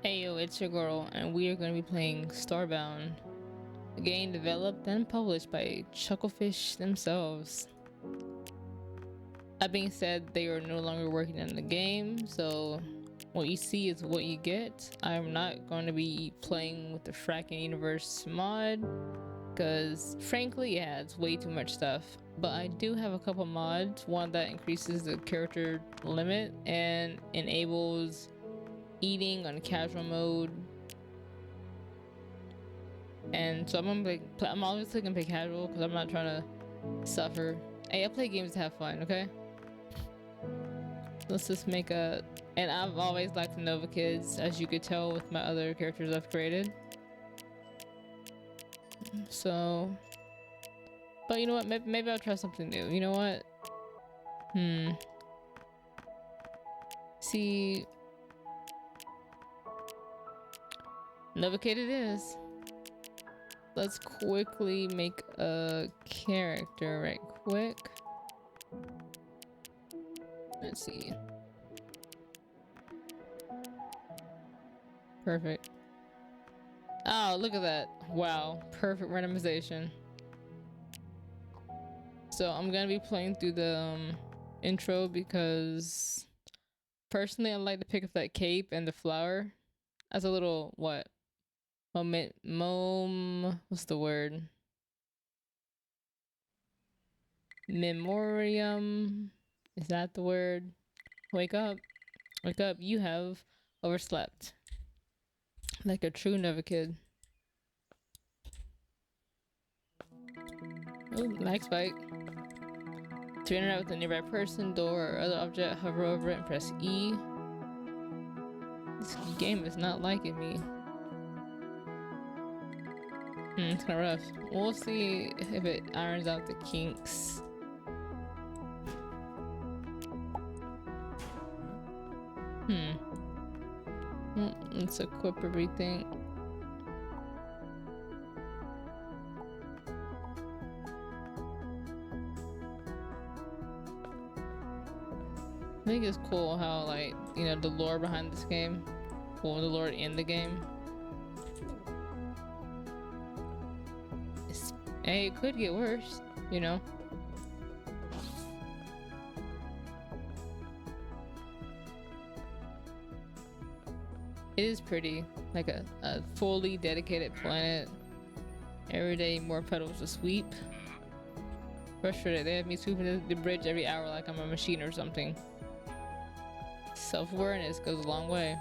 Hey yo, it's your girl, and we are going to be playing Starbound, a game developed and published by Chucklefish themselves. That being said, they are no longer working on the game, so what you see is what you get. I'm not going to be playing with the Frackin universe mod, because frankly, yeah, it's way too much stuff. But I do have a couple mods, one that increases the character limit and enables eating on casual mode, and so I'm always gonna play casual because I'm not trying to suffer. Hey, I play games to have fun, okay? Let's just make a... And I've always liked the Nova Kids, as you could tell with my other characters I've created. So... But you know what? Maybe I'll try something new. You know what? See... Nova Kid it is. Let's quickly make a character right quick. Let's see. Perfect. Oh, look at that. Wow. Perfect randomization. So I'm gonna be playing through the intro because personally I like to pick up that cape and the flower as a little, what? What's the word? Memoriam. Is that the word? Wake up. Wake up. You have overslept. Like a true Nova Kid. Oh, lag spike. To interact with a nearby person, door, or other object, hover over it and press E. This game is not liking me. It's kind of rough. We'll see if it irons out the kinks. Let's equip everything. I think it's cool how, like, you know, the lore behind this game. Well, the lore in the game. Hey, it could get worse, you know? It is pretty. Like a fully dedicated planet. Every day, more pedals to sweep. Frustrated, they have me sweeping the bridge every hour like I'm a machine or something. Self-awareness goes a long way.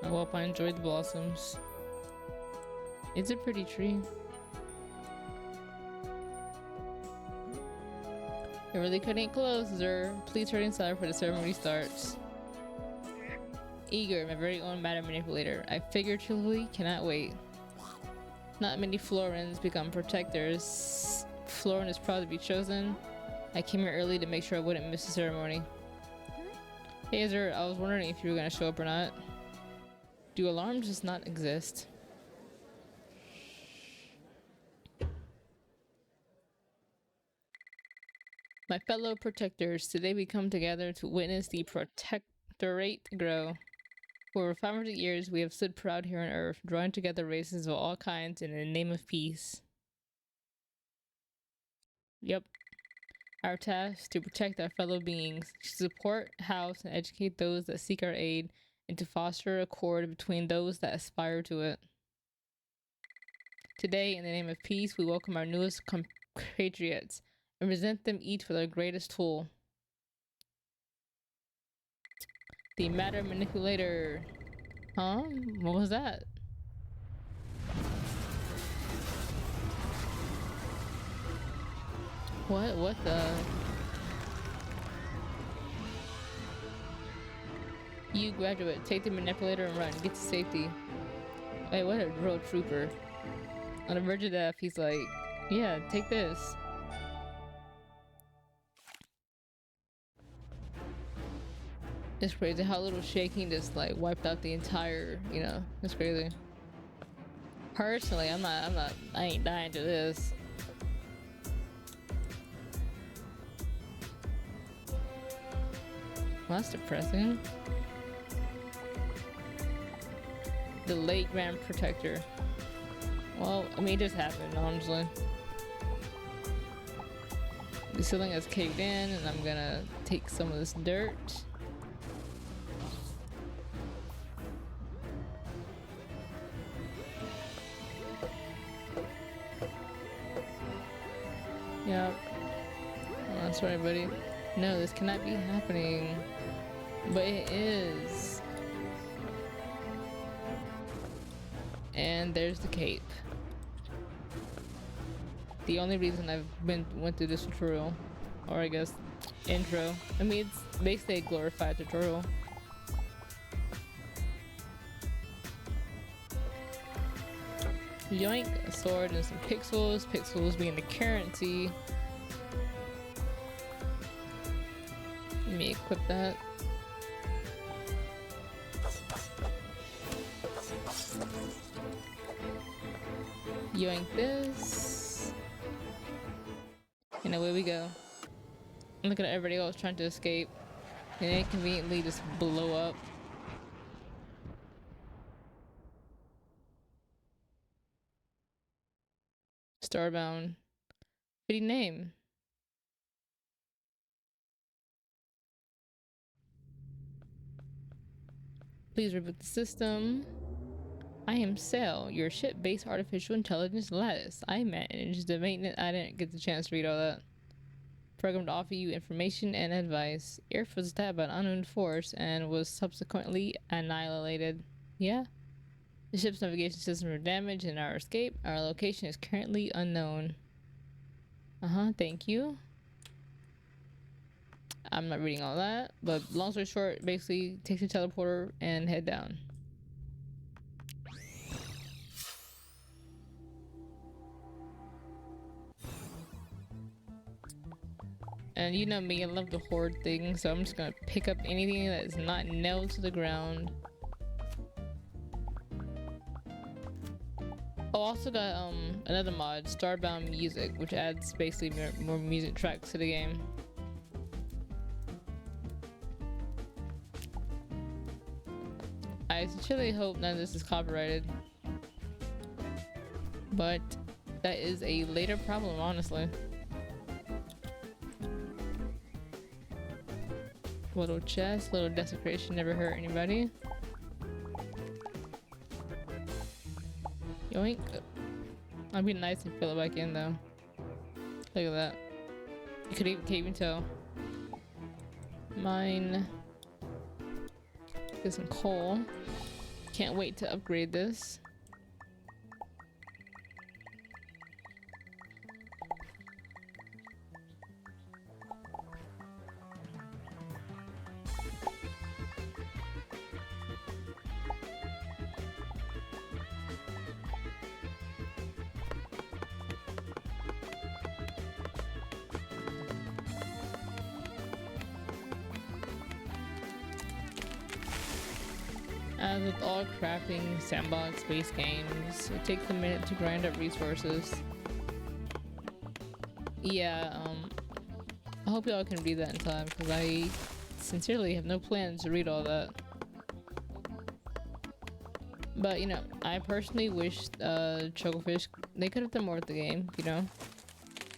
I hope I enjoyed the blossoms. It's a pretty tree. It really couldn't close, sir. Please hurry inside before the ceremony starts. Eager, my very own matter manipulator. I figuratively cannot wait. Not many Florins become protectors. Florin is proud to be chosen. I came here early to make sure I wouldn't miss the ceremony. Hey Ezra, I was wondering if you were gonna show up or not. Do alarms just not exist? My fellow protectors, today we come together to witness the protectorate grow. For over 500 years, we have stood proud here on Earth, drawing together races of all kinds in the name of peace. Yep. Our task to protect our fellow beings, to support, house, and educate those that seek our aid, and to foster accord between those that aspire to it. Today, in the name of peace, we welcome our newest compatriots and present them each with our greatest tool. The matter manipulator. Huh? What was that? What the? You graduate, take the manipulator and run. Get to safety. Wait, what a road trooper. On the verge of death, he's like, yeah, take this. It's crazy how little shaking just like wiped out the entire, you know, it's crazy. Personally, I ain't dying to this. Well, that's depressing. The late Grand Protector. Well, I mean, it just happened, honestly. The ceiling has caved in, and I'm gonna take some of this dirt. Yep. Oh, that's right, buddy. No, this cannot be happening. But it is. And there's the cape. The only reason I've went through this tutorial, or I guess intro. I mean, it's basically a glorified tutorial. Yoink, a sword and some pixels. Pixels being the currency. Let me equip that. Yoink this. And away we go. Look at everybody else trying to escape. And they conveniently just blow up. Starbound. Pretty name. Please reboot the system. I am Cell, your ship-based artificial intelligence lattice. I manage the maintenance. I didn't get the chance to read all that. Programmed to offer you information and advice. Earth was attacked by an unknown force and was subsequently annihilated. Yeah? The ship's navigation systems were damaged in our escape. Our location is currently unknown. Thank you. I'm not reading all that, but long story short, basically take the teleporter and head down. And you know me, I love the horde thing, so I'm just gonna pick up anything that is not nailed to the ground. Oh, I also got another mod, Starbound Music, which adds basically more music tracks to the game. I sincerely hope none of this is copyrighted, but that is a later problem, honestly. Little chest, little desecration never hurt anybody. Yoink. I'd be nice and fill it back in though. Look at that. You can't even tell. Mine. Get some coal. Can't wait to upgrade this. As with all crafting sandbox-based games, it takes a minute to grind up resources. Yeah, I hope y'all can read that in time, because I sincerely have no plans to read all that. But, you know, I personally wish Chocofish, they could have done more with the game, you know?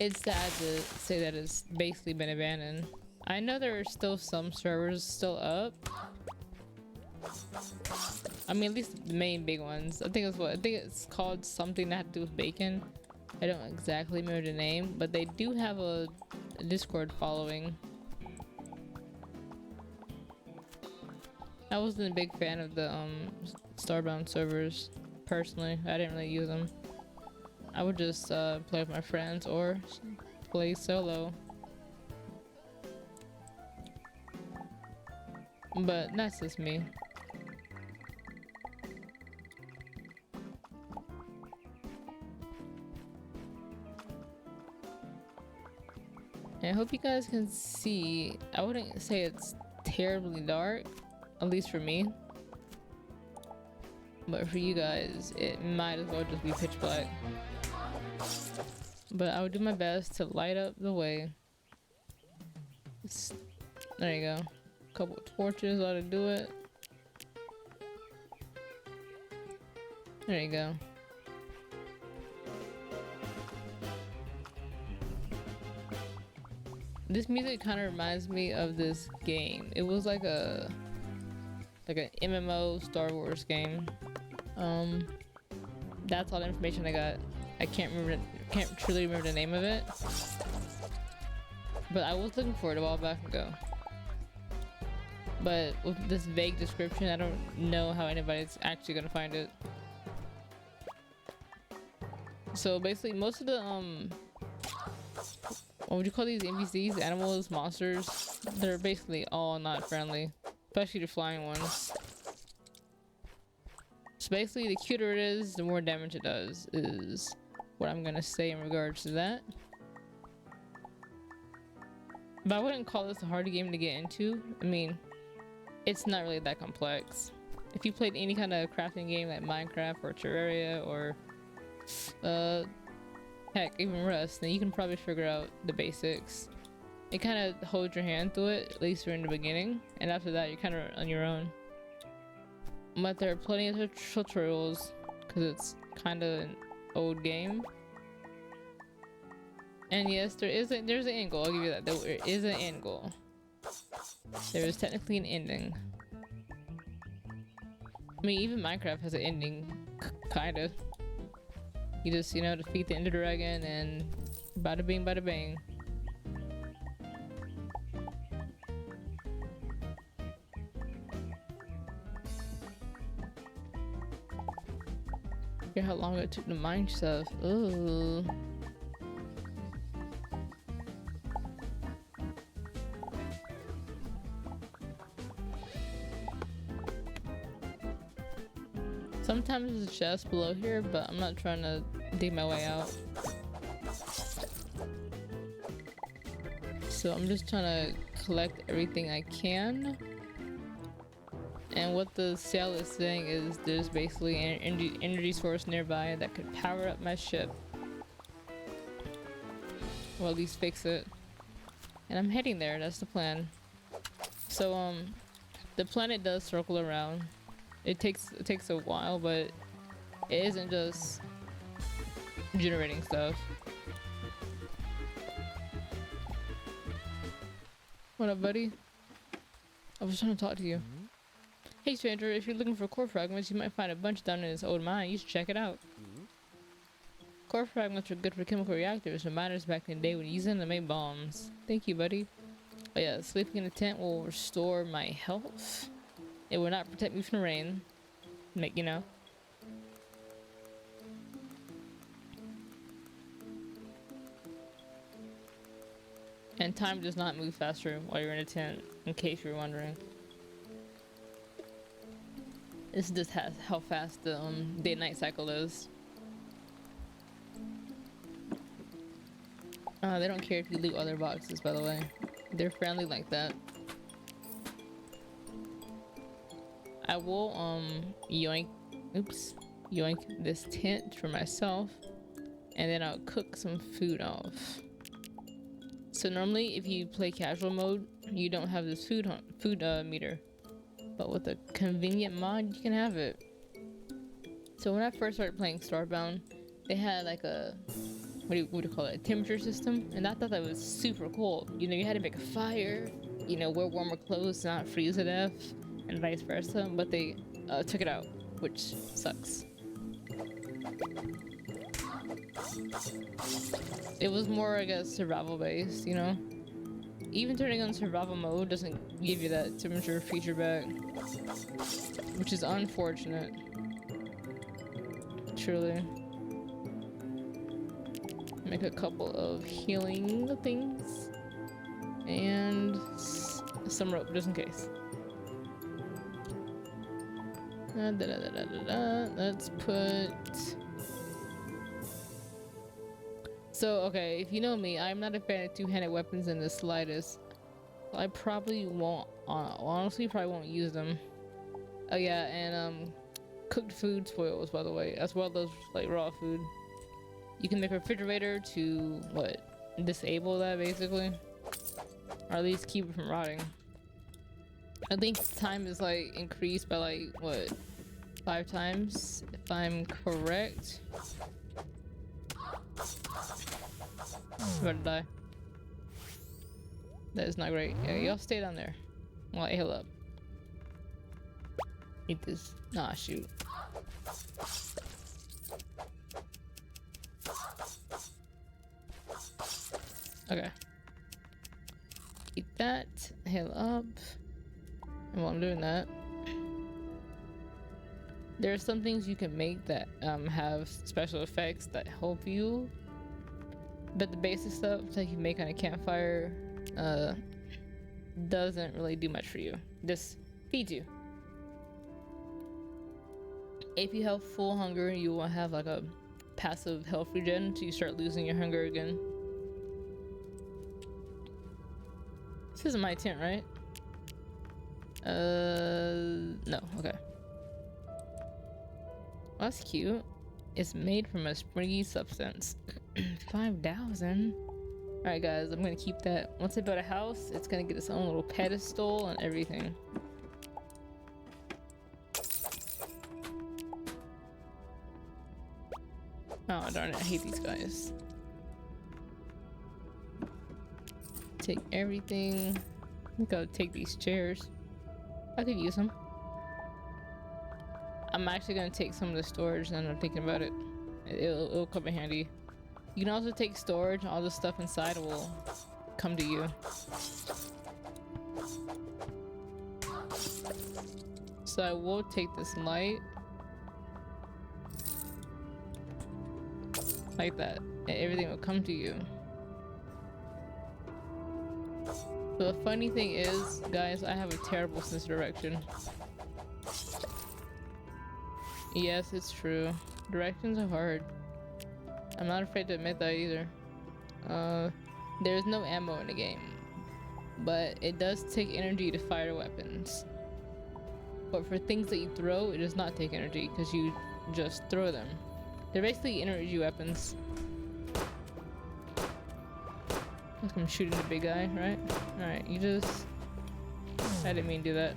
It's sad to say that it's basically been abandoned. I know there are still some servers still up. I mean, at least the main big ones. I think it's called something that had to do with bacon. I don't exactly remember the name, but they do have a Discord following. I wasn't a big fan of the Starbound servers personally. I didn't really use them. I would just play with my friends or play solo. But that's just me. I hope you guys can see. I wouldn't say it's terribly dark, at least for me. But for you guys, it might as well just be pitch black. But I would do my best to light up the way. There you go. couple torches ought to do it. There you go. This music kind of reminds me of this game. It was like an MMO Star Wars game. That's all the information I got. I can't truly remember the name of it. But I was looking for it a while back ago. But with this vague description, I don't know how anybody's actually gonna find it. So basically, most of the what would you call these NPCs? Animals, monsters? They're basically all not friendly, especially the flying ones. So basically, the cuter it is, the more damage it does, is what I'm gonna say in regards to that. But I wouldn't call this a hard game to get into. I mean, it's not really that complex. If you played any kind of crafting game like Minecraft or Terraria or heck, even Rust, then you can probably figure out the basics. It kind of holds your hand through it, at least in the beginning, and after that you're kind of on your own. But there are plenty of tutorials because it's kind of an old game. And yes, there's an end goal. I'll give you that. There is an end goal. There is technically an ending. I mean, even Minecraft has an ending, kinda. You just, you know, defeat the Ender Dragon and bada bing, bada bang. Look how long it took to mine stuff. Ooh. Sometimes there's a chest below here, but I'm not trying to dig my way out. So I'm just trying to collect everything I can. And what the sale is saying is there's basically an energy source nearby that could power up my ship. Or at least fix it. And I'm heading there, that's the plan. So the planet does circle around. It takes a while, but it isn't just generating stuff. What up, buddy? I was trying to talk to you. Hey stranger, if you're looking for core fragments, you might find a bunch down in this old mine. You should check it out. Core fragments are good for chemical reactors and miners back in the day would use them to make bombs. Thank you, buddy. Oh yeah, sleeping in a tent will restore my health. It will not protect me from the rain. You know. And time does not move faster while you're in a tent, in case you're wondering. This just has how fast the day-night cycle is. They don't care if you loot other boxes, by the way. They're friendly like that. I will yoink this tent for myself, and then I'll cook some food off. So normally if you play casual mode, you don't have this food meter, but with a convenient mod you can have it. So when I first started playing Starbound, they had like a what do you call it, a temperature system, and I thought that was super cool. You know, you had to make a fire, you know, wear warmer clothes, not freeze to death, and vice versa, but they took it out, which sucks. It was more, I guess, survival based, you know? Even turning on survival mode doesn't give you that temperature feature back, which is unfortunate. Truly. Make a couple of healing things and some rope just in case. Let's put. So okay, if you know me, I'm not a fan of two-handed weapons in the slightest. I probably won't. Honestly, probably won't use them. Oh yeah, and cooked food spoils, by the way, as well as like raw food. You can make a refrigerator to what? Disable that basically, or at least keep it from rotting. I think time is like increased by like what, 5 times if I'm correct. I'm about to die. That is not great. Yeah, y'all stay down there while I heal up. Eat this. Nah, shoot. Okay. Eat that. Heal up. And while I'm doing that, there are some things you can make that have special effects that help you. But the basic stuff that you make on a campfire doesn't really do much for you. Just feeds you. If you have full hunger, you will have like a passive health regen until you start losing your hunger again. This isn't my tent, right? No, okay. Well, that's cute. It's made from a springy substance. 5,000. Alright guys, I'm gonna keep that. Once I build a house, it's gonna get its own little pedestal and everything. Oh darn it, I hate these guys. Take everything. I think I'll take these chairs. I could use them. I'm actually gonna take some of the storage now that I'm thinking about it. It'll come in handy. You can also take storage, all the stuff inside will come to you. So I will take this light. Like that. And everything will come to you. The funny thing is, guys, I have a terrible sense of direction. Yes, it's true. Directions are hard. I'm not afraid to admit that either. There's no ammo in the game, but it does take energy to fire weapons. But for things that you throw, it does not take energy because you just throw them. They're basically energy weapons. Like I'm shooting the big guy, right? Alright, you just... I didn't mean to do that.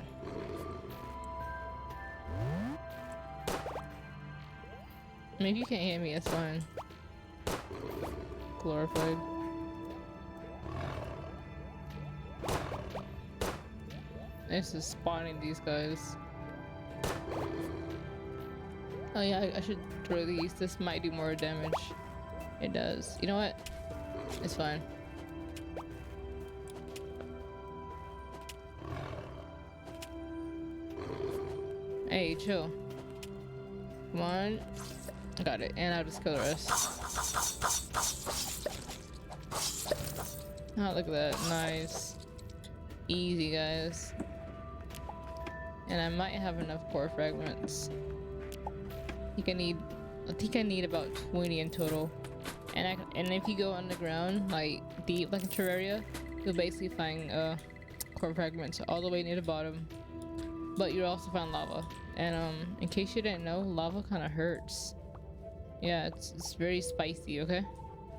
I mean, if you can't hit me, it's fine. Glorified. This is spawning these guys. Oh yeah, I should throw these. This might do more damage. It does. You know what? It's fine. Hey, chill. Come on. I got it. And I'll just kill the rest. Oh, look at that. Nice. Easy, guys. And I might have enough core fragments. I think I need about 20 in total. And if you go underground, like deep, like in Terraria, you'll basically find core fragments all the way near the bottom. But you'll also find lava. And in case you didn't know, lava kind of hurts. Yeah, it's very spicy, okay?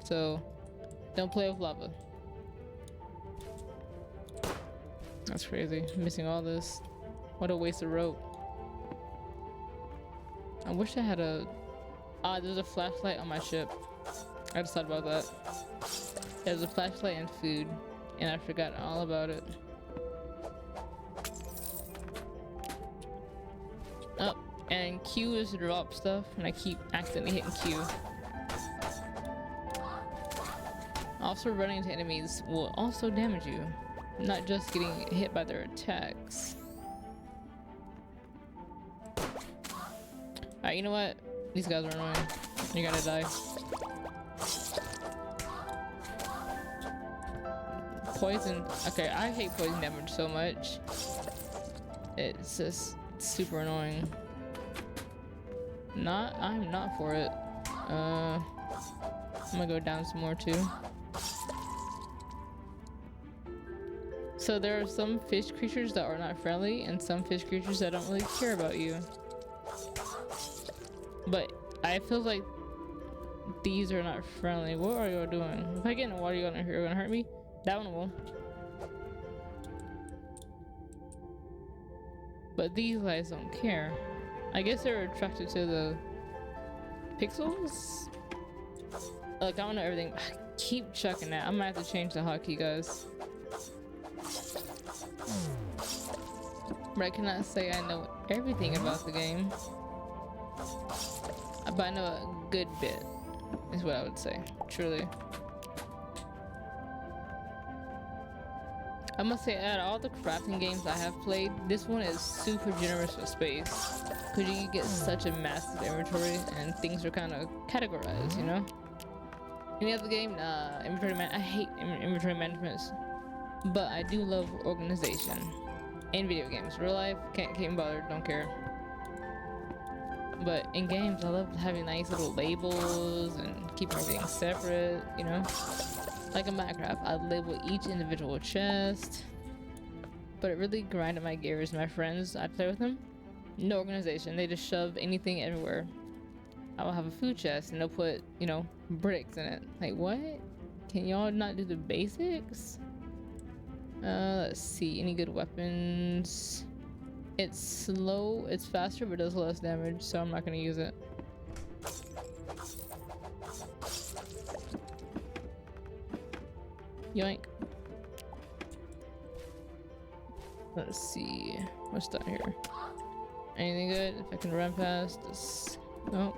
So don't play with lava. That's crazy. I'm missing all this. What a waste of rope. I wish I had a... Ah, there's a flashlight on my ship. I just thought about that. There's a flashlight and food. And I forgot all about it. Oh, and Q is to drop stuff. And I keep accidentally hitting Q. Also, running into enemies will also damage you. Not just getting hit by their attacks. Alright, you know what? These guys are annoying. You're gonna die. Poison. Okay, I hate poison damage so much. It's just super annoying. I'm not for it. I'm gonna go down some more too. So there are some fish creatures that are not friendly and some fish creatures that don't really care about you. But I feel like these are not friendly. What are y'all doing? If I get in the water, you're gonna hurt me? That one will. But these guys don't care. I guess they're attracted to the pixels. Like, I don't know everything. I keep checking that. I'm gonna have to change the hotkey, guys. But I cannot say I know everything about the game. But I know a good bit, is what I would say. Truly. I must say, out of all the crafting games I have played, this one is super generous with space. Because you get such a massive inventory and things are kind of categorized, you know? Any other game? Nah, I hate inventory management. But I do love organization. In video games. Real life, can't be bothered, don't care. But in games, I love having nice little labels and keeping everything separate, you know? Like in Minecraft, I label each individual chest. But it really grinded my gears. My friends, I play with them. No organization. They just shove anything everywhere. I will have a food chest and they'll put, you know, bricks in it. Like, what? Can y'all not do the basics? Let's see. Any good weapons? It's slow. It's faster, but does less damage, so I'm not gonna use it. Yoink. Let's see. What's down here? Anything good? If I can run past this. Nope.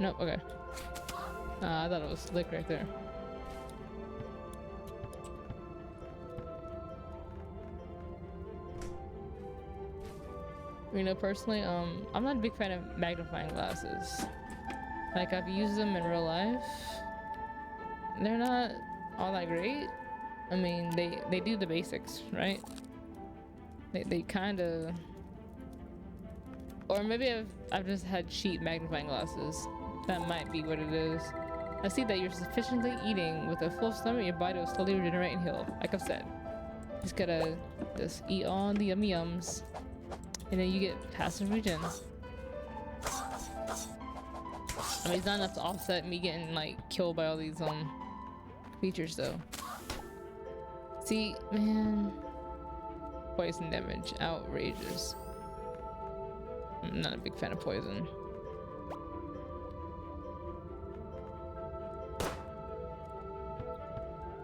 Nope, okay. I thought it was slick right there. You know, personally, I'm not a big fan of magnifying glasses. Like, I've used them in real life. They're not all that great. I mean, they do the basics, right? They kind of, or maybe I've just had cheap magnifying glasses. That might be what it is. I see that you're sufficiently eating with a full stomach. Your body will slowly regenerate and heal. Like I've said, just gotta just eat all the yummy yums, and then you get passive regen. I mean, it's not enough to offset me getting like killed by all these creatures though. See, man. Poison damage, outrageous. I'm not a big fan of poison.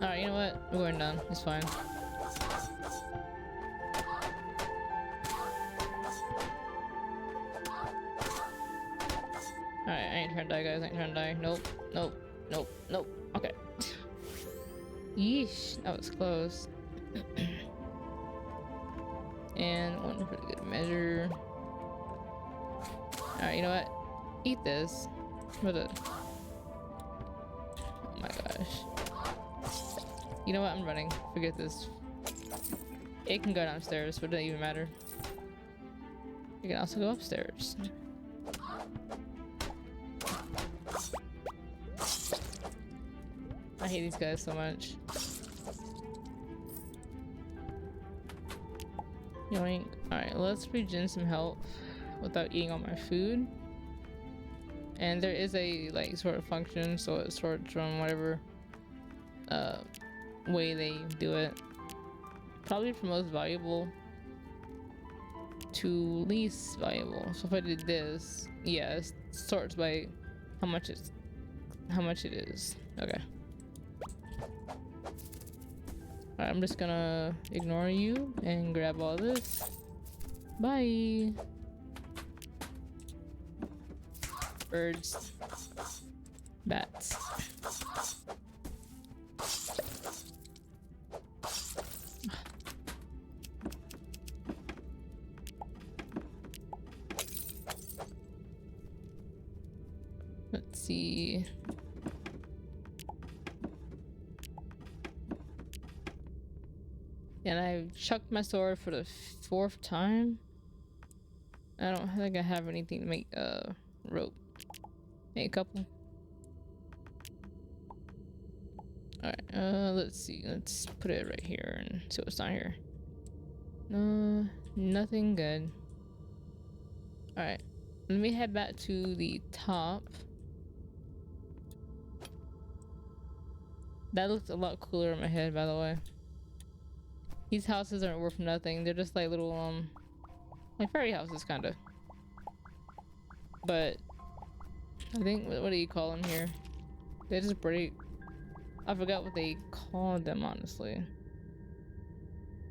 Alright, you know what? We're going down. It's fine. Alright, I ain't trying to die, guys. I ain't trying to die. Nope. Nope. Nope. Nope. Okay. Yeesh. That was close. And one pretty good measure. Alright, you know what? Eat this. What a... Oh my gosh. You know what? I'm running. Forget this. It can go downstairs, but it doesn't even matter. You can also go upstairs. I hate these guys so much. Yoink. Alright, let's regen some health without eating all my food. And there is a like sort of function, so it sorts from whatever way they do it. Probably from most valuable to least valuable. So if I did this, yeah, it sorts by how much it is. Okay. Alright, I'm just gonna ignore you and grab all this. Bye. Birds. Bats. Let's see. And I've chucked my sword for the 4th time. I don't think I have anything to make rope. Maybe a couple. Alright, let's see. Let's put it right here and see what's down here. No, nothing good. Alright, let me head back to the top. That looks a lot cooler in my head, by the way. These houses aren't worth nothing. They're just like little like fairy houses, kind of. But I think what do you call them here? They just break. I forgot what they call them, honestly.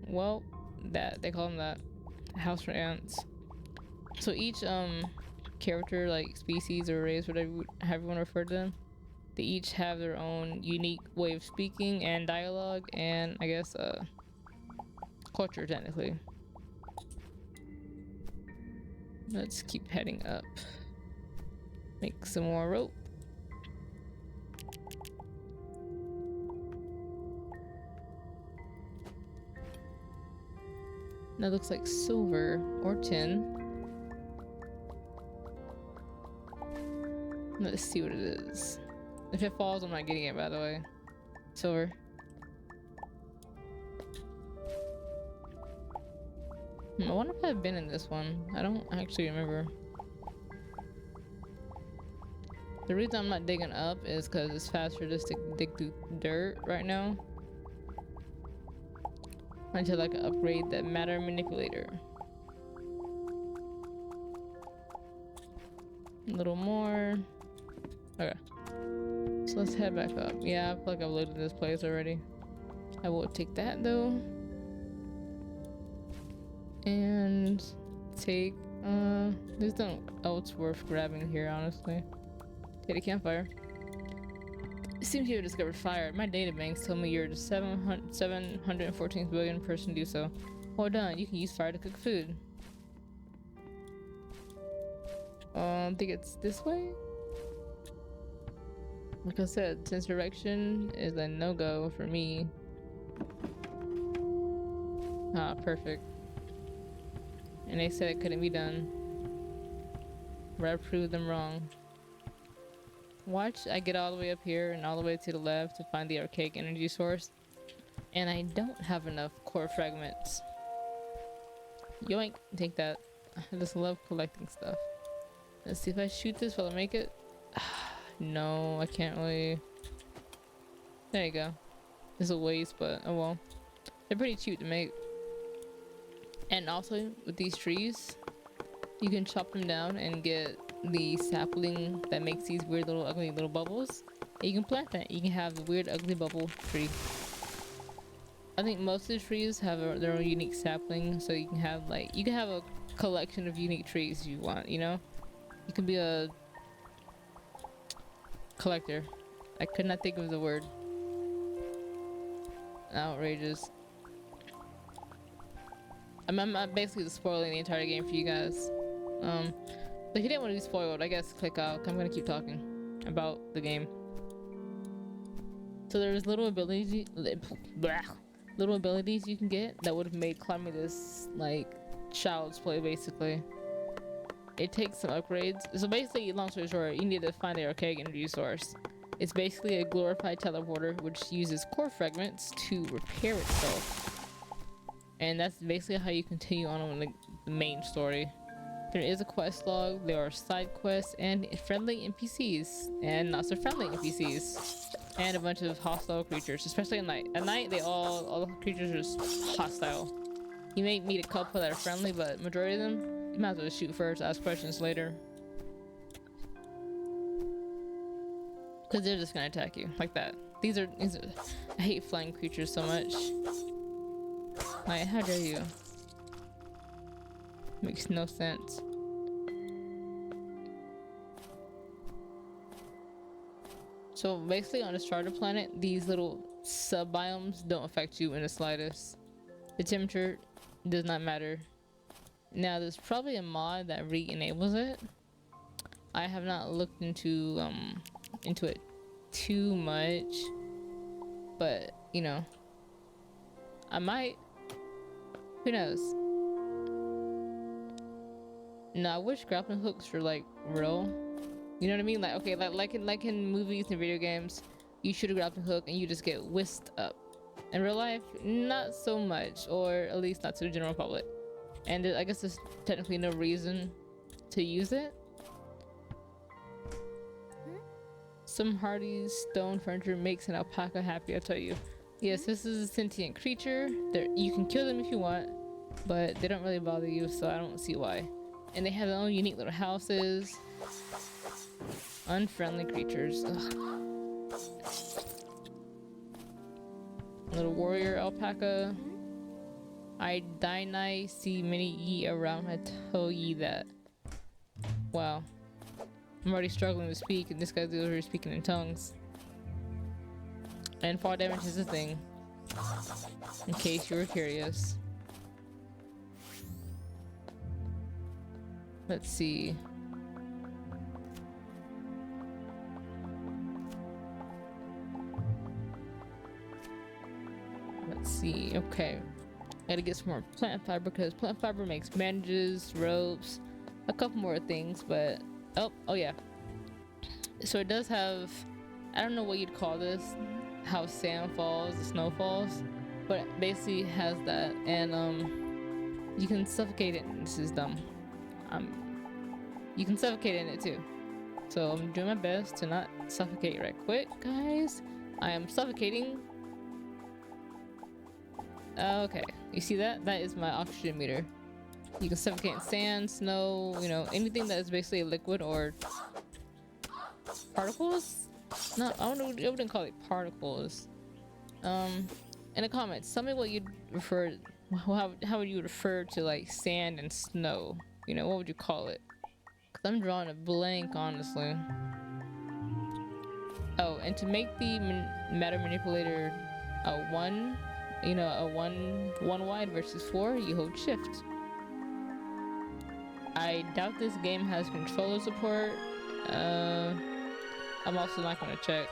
Well, that they call them that. House for ants. So each character, like species or race, whatever however you want to refer to them, they each have their own unique way of speaking and dialogue, and I guess culture technically. Let's keep heading up. Make some more rope. That looks like silver or tin. Let's see what it is. If it falls, I'm not getting it, by the way. Silver. I wonder if I've been in this one. I don't actually remember. The reason I'm not digging up is because it's faster just to dig through dirt right now. Until I can upgrade the matter manipulator. A little more. Okay. So let's head back up. Yeah, I feel like I've loaded this place already. I will take that though. And take there's no else worth grabbing here, honestly. Take a campfire. It seems you have discovered fire. My databanks tell me you're the 714th billion person to do so. Well done, you can use fire to cook food. I think it's this way? Like I said, since direction is a no-go for me. Ah, perfect. And they said it couldn't be done. But I proved them wrong. Watch, I get all the way up here and all the way to the left to find the archaic energy source. And I don't have enough core fragments. Yoink, take that. I just love collecting stuff. Let's see if I shoot this, will I make it? No, I can't really. There you go. It's a waste, but oh well. They're pretty cheap to make. And also, with these trees, you can chop them down and get the sapling that makes these weird little ugly little bubbles. And you can plant that. You can have the weird ugly bubble tree. I think most of the trees have their own unique sapling, so you can have a collection of unique trees if you want, you know? You can be a collector. I could not think of the word. Outrageous. I'm basically spoiling the entire game for you guys. If you didn't want to be spoiled, I guess click out. I'm gonna keep talking about the game. So there's little abilities you can get that would have made climbing this like child's play basically. It takes some upgrades. So basically, long story short, you need to find the archaic energy source. It's basically a glorified teleporter which uses core fragments to repair itself. And that's basically how you continue on with the main story. There is a quest log, there are side quests, and friendly NPCs, and not so friendly NPCs, and a bunch of hostile creatures, especially at night. At night, all the creatures are just hostile. You may meet a couple that are friendly, but majority of them, you might as well shoot first, ask questions later. Because they're just gonna attack you, like that. These are, I hate flying creatures so much. Like, how dare you? Makes no sense. So basically on a starter planet, these little sub-biomes don't affect you in the slightest. The temperature does not matter. Now there's probably a mod that re-enables it. I have not looked into it too much. But, you know, I might. Who knows? No, I wish grappling hooks were like real. You know what I mean? Like, okay, like in movies and video games, you shoot a grappling hook and you just get whisked up. In real life, not so much, or at least not to the general public. And I guess there's technically no reason to use it. Some hardy stone furniture makes an alpaca happy, I tell you. Yes, this is a sentient creature. You can kill them if you want. but they don't really bother you, so I don't see why. And they have their own unique little houses. Unfriendly creatures. Ugh. Little warrior alpaca. I dine see many ye around. I tell ye that. Wow. I'm already struggling to speak, and this guy's already speaking in tongues. And fall damage is a thing. In case you were curious. Let's see. Let's see. Okay. Gotta get some more plant fiber because plant fiber makes bandages, ropes, a couple more things, but oh yeah. So it does have, I don't know what you'd call this, how sand falls, the snow falls, but it basically has that, and you can suffocate it. This is dumb. You can suffocate in it too. So I'm doing my best to not suffocate right quick, guys. I am suffocating. Okay, you see that? That is my oxygen meter. You can suffocate in sand, snow, you know, anything that is basically a liquid or particles? No, I wouldn't call it particles. In the comments, tell me what you'd refer, how would you refer to like sand and snow? You know, what would you call it? Cause I'm drawing a blank, honestly. Oh, and to make the matter manipulator a one wide versus 4, you hold shift. I doubt this game has controller support. I'm also not gonna check.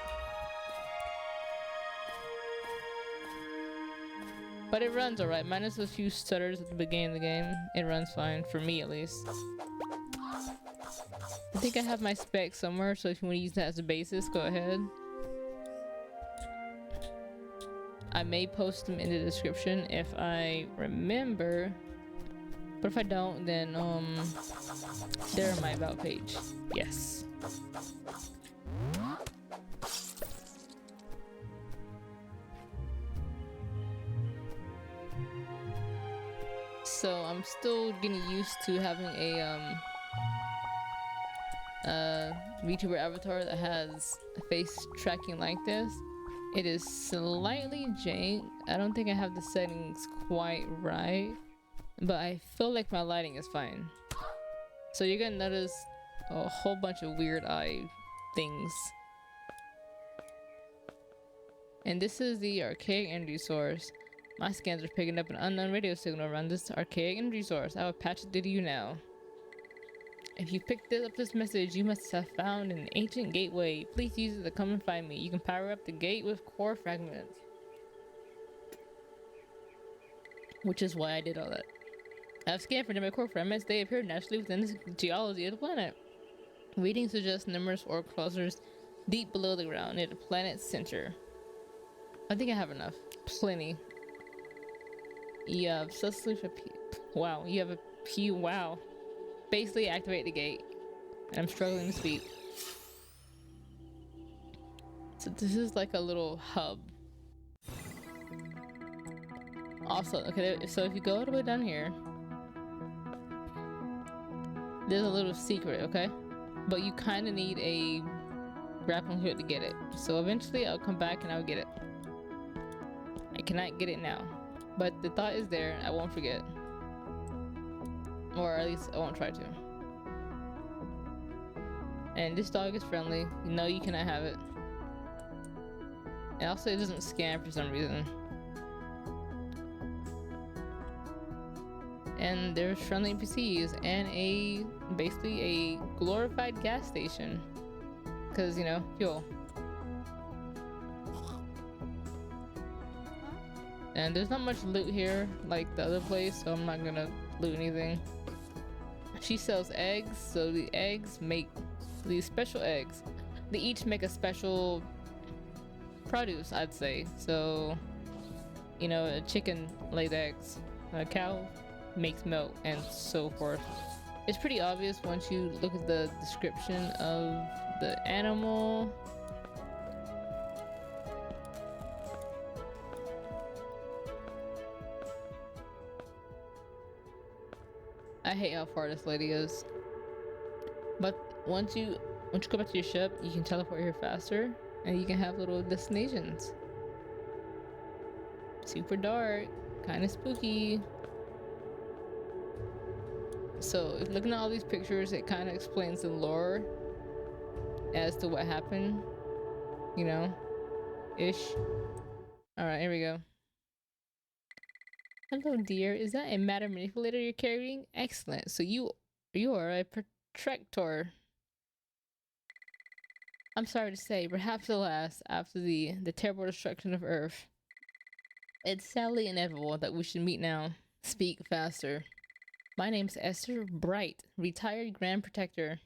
But it runs alright, minus a few stutters at the beginning of the game. It runs fine, for me at least. I think I have my specs somewhere, so if you want to use that as a basis, go ahead. I may post them in the description if I remember, but if I don't, then they're on my about page. Yes. So I'm still getting used to having a VTuber avatar that has face tracking like this. It is slightly jank. I don't think I have the settings quite right, but I feel like my lighting is fine. So you're gonna notice a whole bunch of weird eye things. And this is the archaic energy source. My scans are picking up an unknown radio signal around this archaic energy source. I will patch it to you now. If you picked up this message, you must have found an ancient gateway. Please use it to come and find me. You can power up the gate with core fragments. Which is why I did all that. I've scanned for numerous core fragments. They appear naturally within the geology of the planet. Readings suggest numerous ore clusters deep below the ground near the planet's center. I think I have enough. Plenty. You have wow, you have a P. Wow. Basically activate the gate. And I'm struggling to speak. So this is like a little hub. Also, okay, so if you go all the way down here, there's a little secret, okay? But you kind of need a grappling hook to get it. So eventually I'll come back and I'll get it. I cannot get it now. But the thought is there, I won't forget. Or at least I won't try to. And this dog is friendly. You know you cannot have it. And also it doesn't scan for some reason. And there's friendly NPCs and basically a glorified gas station. Cause you know, fuel. And there's not much loot here like the other place, so I'm not gonna loot anything. She sells eggs, so the eggs make these special eggs. They each make a special produce, I'd say. So, you know, a chicken lays eggs, a cow makes milk, and so forth. It's pretty obvious once you look at the description of the animal. I hate how far this lady is. But once you go back to your ship, you can teleport here faster, and you can have little destinations. Super dark, kind of spooky. So, if looking at all these pictures, it kind of explains the lore as to what happened. You know, ish. All right, here we go. Hello, dear. Is that a matter manipulator you're carrying? Excellent. So you are a protractor. I'm sorry to say, perhaps the last after the terrible destruction of Earth. It's sadly inevitable that we should meet now. Speak faster. My name's Esther Bright, retired Grand Protector.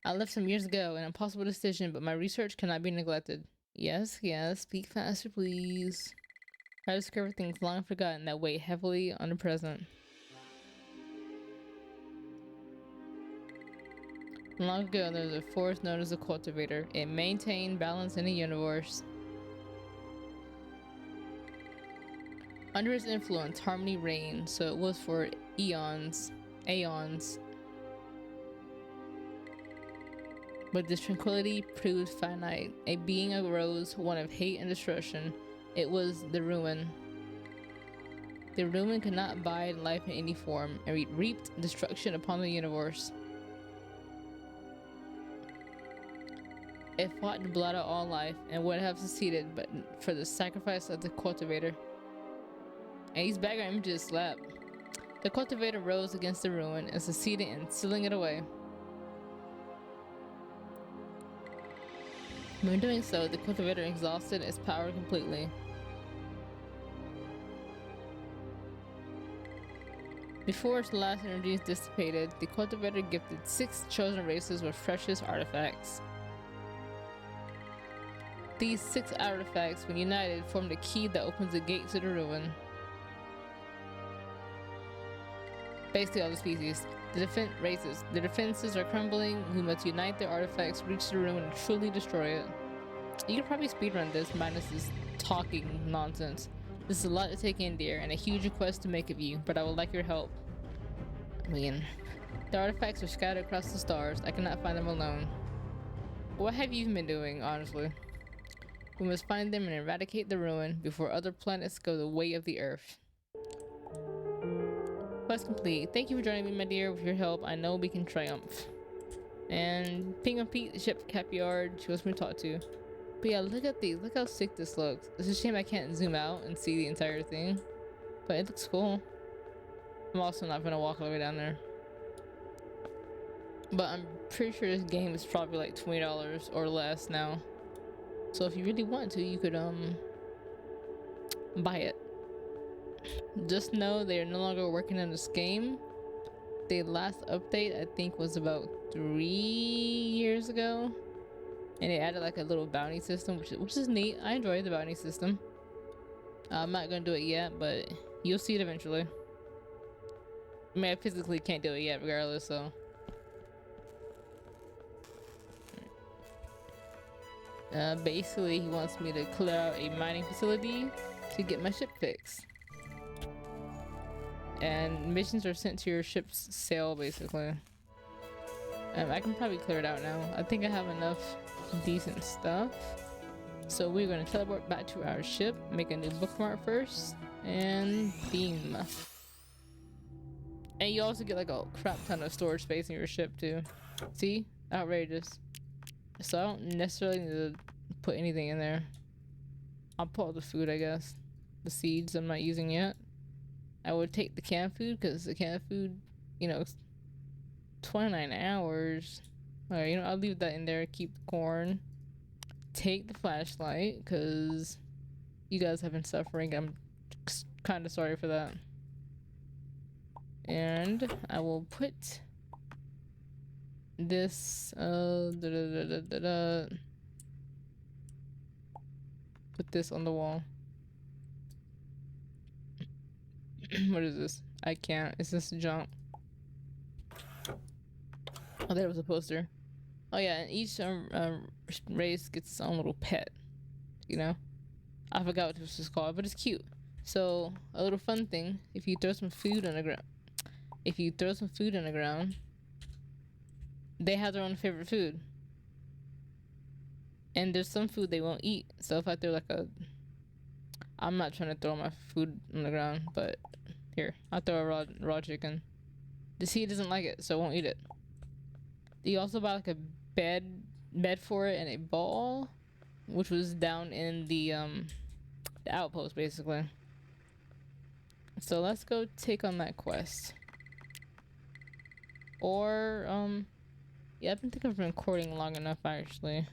I left some years ago, an impossible decision, but my research cannot be neglected. Yes, speak faster, please. I discover things long forgotten that weigh heavily on the present. Long ago, there was a force known as a cultivator. It maintained balance in the universe. Under its influence, harmony reigned, so it was for aeons. But this tranquility proved finite. A being arose, one of hate and destruction. It was the Ruin. The Ruin could not abide life in any form, and it reaped destruction upon the universe. It fought to blot out all life, and would have succeeded but for the sacrifice of the cultivator. And these background images slap. The cultivator rose against the Ruin and succeeded in sealing it away. When doing so, the cultivator exhausted its power completely. Before its last energies dissipated, the cultivator gifted 6 chosen races with precious artifacts. These 6 artifacts, when united, form the key that opens the gate to the Ruin. Basically all the species. The defenses are crumbling. We must unite their artifacts, reach the Ruin, and truly destroy it. You could probably speedrun this minus this talking nonsense. This is a lot to take in, dear, and a huge request to make of you, but I would like your help. I mean, the artifacts are scattered across the stars. I cannot find them alone. What have you been doing, honestly? We must find them and eradicate the Ruin before other planets go the way of the Earth. Quest complete. Thank you for joining me, my dear. With your help, I know we can triumph. And Ping on Pete, the ship's capyard. She wants me to talk to. But yeah, look at these. Look how sick this looks. It's a shame I can't zoom out and see the entire thing. But it looks cool. I'm also not gonna walk all the way down there. But I'm pretty sure this game is probably like $20 or less now. So if you really want to, you could buy it. Just know they are no longer working on this game. The last update I think was about 3 years ago, and they added like a little bounty system, which is neat. I enjoy the bounty system. I'm not gonna do it yet, but you'll see it eventually. I mean, I physically can't do it yet, regardless. So. Basically, he wants me to clear out a mining facility to get my ship fixed. And missions are sent to your ship's sail, basically. I can probably clear it out now. I think I have enough decent stuff. So we're going to teleport back to our ship, make a new bookmark first, and beam. And you also get like a crap ton of storage space in your ship too. See? Outrageous. So I don't necessarily need to put anything in there. I'll put all the food, I guess. The seeds I'm not using yet. I would take the canned food because the canned food, you know, 29 hours. Alright, you know, I'll leave that in there. Keep the corn. Take the flashlight because you guys have been suffering. I'm kind of sorry for that. And I will put this put this on the wall. What is this? I can't. Is this junk? Oh, there was a poster. Oh yeah, and each race gets its own little pet. You know, I forgot what this is called, but it's cute. So a little fun thing: if you throw some food on the ground, if you throw some food on the ground, they have their own favorite food. And there's some food they won't eat. So if I throw like a... I'm not trying to throw my food on the ground, but here, I'll throw a raw chicken. The sea doesn't like it, so it won't eat it. You also buy like a bed for it and a ball, which was down in the outpost basically. So let's go take on that quest. Or yeah, I've been thinking of recording long enough actually.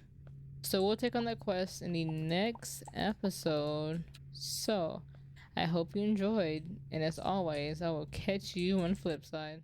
So we'll take on that quest in the next episode. So I hope you enjoyed, and as always, I will catch you on the flip side.